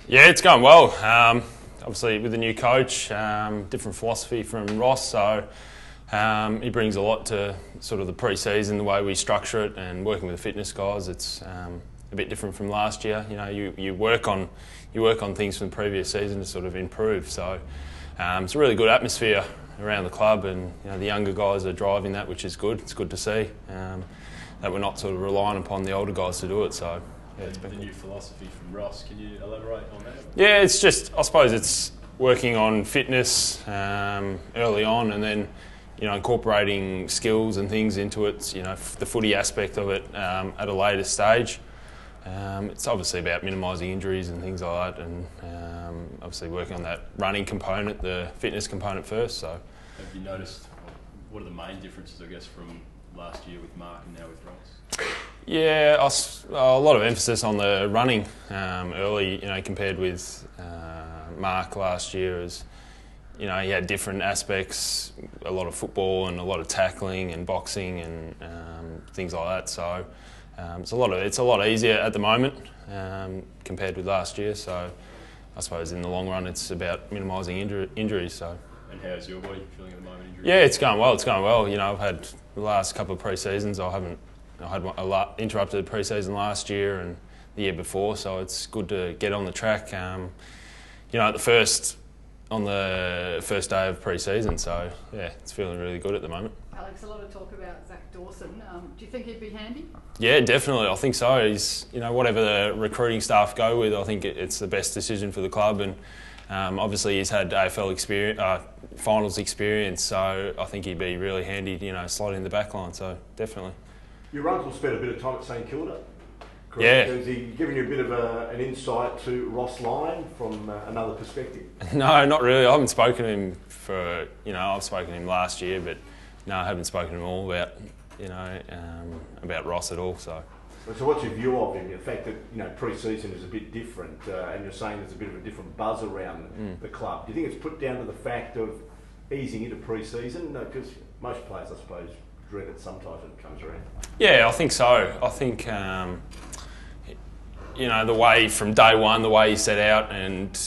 Yeah, it's going well. Obviously, with the new coach, different philosophy from Ross, so he brings a lot to sort of the pre-season, the way we structure it, and working with the fitness guys. It's a bit different from last year. You know, you work on things from the previous season to sort of improve. So it's a really good atmosphere around the club, and you know, the younger guys are driving that, which is good. It's good to see that we're not sort of relying upon the older guys to do it. So. Yeah, it's been the new philosophy from Ross. Can you elaborate on that? Yeah, it's just, I suppose it's working on fitness early on, and then incorporating skills and things into it. The footy aspect of it at a later stage. It's obviously about minimising injuries and things like that, and obviously working on that running component, the fitness component first. So, have you noticed what are the main differences, I guess, from last year with Mark and now with Ross? Yeah, a lot of emphasis on the running early, compared with Mark last year. As he had different aspects, a lot of football and a lot of tackling and boxing and things like that. So it's a lot easier at the moment compared with last year. So I suppose in the long run, it's about minimising injuries. So. And how's your body feeling at the moment? Injuries? Yeah, it's going well. It's going well. I've had the last couple of pre-seasons. I had a interrupted pre-season last year and the year before, so it's good to get on the track. On the first day of pre-season, so yeah, it's feeling really good at the moment. Alex, a lot of talk about Zach Dawson. Do you think he'd be handy? Yeah, definitely. I think so. He's, whatever the recruiting staff go with, I think it's the best decision for the club, and obviously he's had AFL finals experience, so I think he'd be really handy, slotting in the back line. So definitely. Your uncle spent a bit of time at St Kilda, correct? Yeah. Has he given you a bit of an insight to Ross Lyon from another perspective? No, not really. I haven't spoken to him for, I've spoken to him last year, but no, I haven't spoken to him all about Ross at all. So what's your view of him? The fact that, pre-season is a bit different, and you're saying there's a bit of a different buzz around the club. Do you think it's put down to the fact of easing into pre-season? Because most players, I suppose, dread it sometimes when it comes around. Yeah, I think so. I think the way from day one, the way he set out, and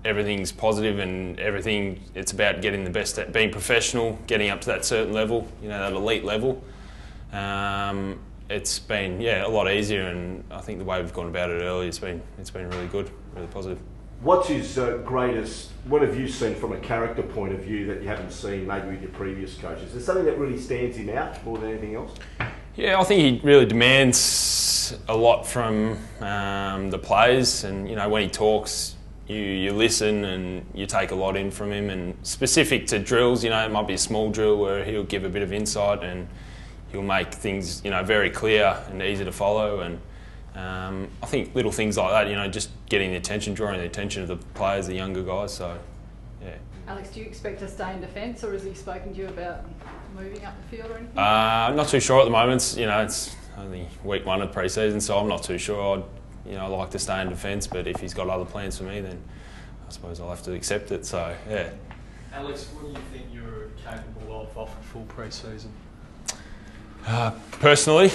everything's positive and everything. It's about getting the best at being professional, getting up to that certain level, that elite level. It's been a lot easier, and I think the way we've gone about it early, it's been really good, really positive. What's his greatest? What have you seen from a character point of view that you haven't seen maybe with your previous coaches? Is there something that really stands him out more than anything else? Yeah, I think he really demands a lot from the players, and when he talks, you listen and you take a lot in from him. And specific to drills, it might be a small drill where he'll give a bit of insight and he'll make things very clear and easy to follow. And I think little things like that, just getting the attention, drawing the attention of the players, the younger guys. So, yeah. Alex, do you expect to stay in defence, or has he spoken to you about moving up the field or anything? I'm not too sure at the moment. It's only week one of pre-season, so I'm not too sure. I'd like to stay in defence, but if he's got other plans for me, then I suppose I'll have to accept it. So, yeah. Alex, what do you think you're capable of off a full pre-season? Personally,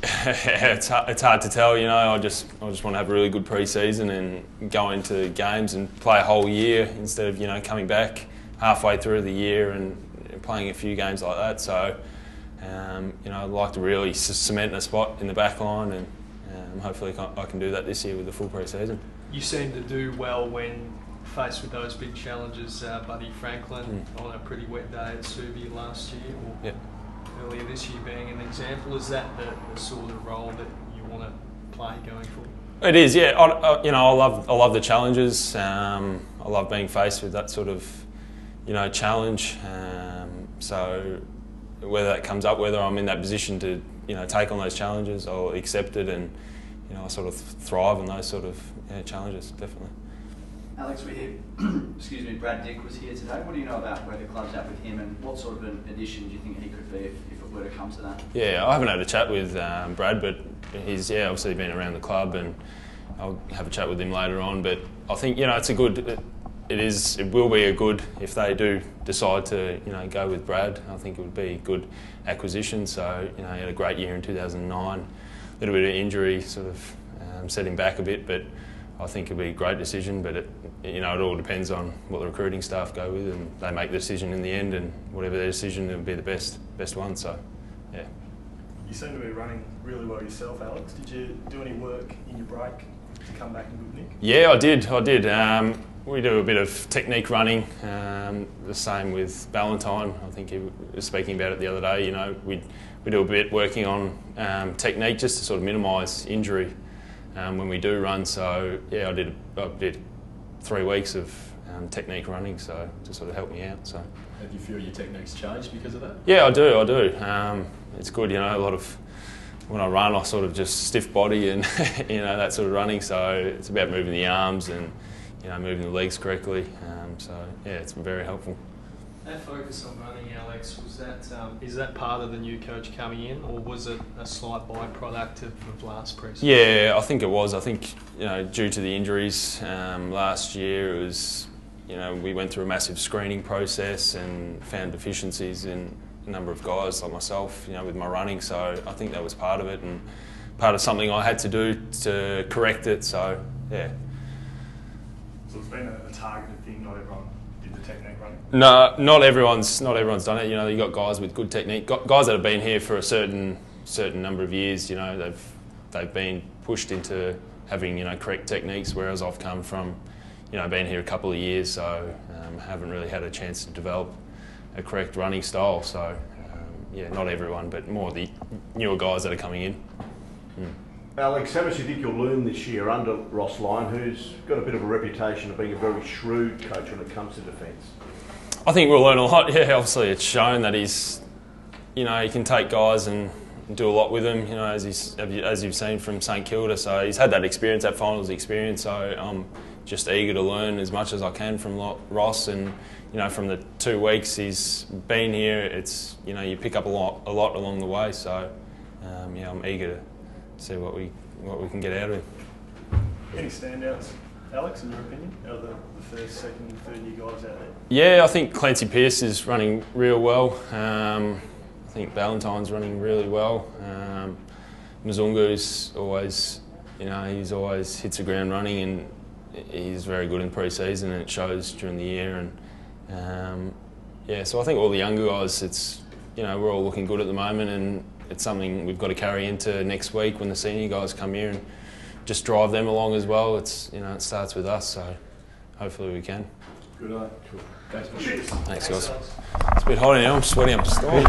it's hard to tell. I just want to have a really good pre-season and go into games and play a whole year instead of coming back halfway through the year and playing a few games like that. So I'd like to really cement a spot in the back line, and hopefully I can do that this year with the full pre-season. You seem to do well when faced with those big challenges. Buddy Franklin on a pretty wet day at Subi last year, or earlier this year being an example. Is that the sort of role that you want to play going forward? It is, yeah. I love the challenges. I love being faced with that sort of challenge. So whether that comes up, whether I'm in that position to take on those challenges, I'll accept it, and I sort of thrive on those sort of challenges, definitely. Alex, we hear, Brad Dick was here today. What do you know about where the club's at with him, and what sort of an addition do you think he could be if it were to come to that? Yeah, I haven't had a chat with Brad, but he's obviously been around the club, and I'll have a chat with him later on. But I think it's a good. It will be a good if they do decide to go with Brad. I think it would be a good acquisition. So he had a great year in 2009, a little bit of injury sort of set him back a bit, but I think it'll be a great decision. But it all depends on what the recruiting staff go with, and they make the decision in the end, and whatever their decision, it'll be the best one. So, yeah. You seem to be running really well yourself, Alex. Did you do any work in your break to come back in good nick? Yeah, I did. We do a bit of technique running, the same with Valentine. I think he was speaking about it the other day. We do a bit working on technique just to sort of minimise injury when we do run. So yeah, I did 3 weeks of technique running, so to sort of help me out. So. Have you feel your technique's changed because of that? Yeah, I do. It's good, a lot of when I run, I sort of just stiff body and that sort of running. So it's about moving the arms and moving the legs correctly. So yeah, it's very helpful. That focus on running, Alex, is that part of the new coach coming in, or was it a slight byproduct of last pre-season? Yeah, I think it was. I think due to the injuries last year, it was we went through a massive screening process and found deficiencies in a number of guys like myself, with my running. So I think that was part of it and part of something I had to do to correct it. So yeah. So it's been a targeted thing. Not everyone did the technique running. No, not everyone's done it. You got guys with good technique, guys that have been here for a certain number of years. They've been pushed into having correct techniques, whereas I've come from been here a couple of years, so haven't really had a chance to develop a correct running style. So yeah, not everyone, but more the newer guys that are coming in. Alex, how much do you think you'll learn this year under Ross Lyon, who's got a bit of a reputation of being a very shrewd coach when it comes to defence? I think we'll learn a lot. Yeah, obviously it's shown that he's, he can take guys and do a lot with them. As you've seen from St Kilda. So he's had that experience, that finals experience. So I'm just eager to learn as much as I can from Ross. And from the 2 weeks he's been here, it's you pick up a lot along the way. So yeah, I'm eager to see what we can get out of him. Any standouts, Alex, in your opinion, out of the first, second, third year guys out there? Yeah, I think Clancy Pearce is running real well. I think Valentine's running really well. Mzungu's always, he's always hits the ground running, and he's very good in pre-season, and it shows during the year. And yeah, so I think all the younger guys, it's we're all looking good at the moment, and it's something we've got to carry into next week when the senior guys come here and just drive them along as well. It's it starts with us, so hopefully we can. Good eye. Cool. Thanks, Thanks, guys. It's a bit hot in here. I'm sweating up a storm.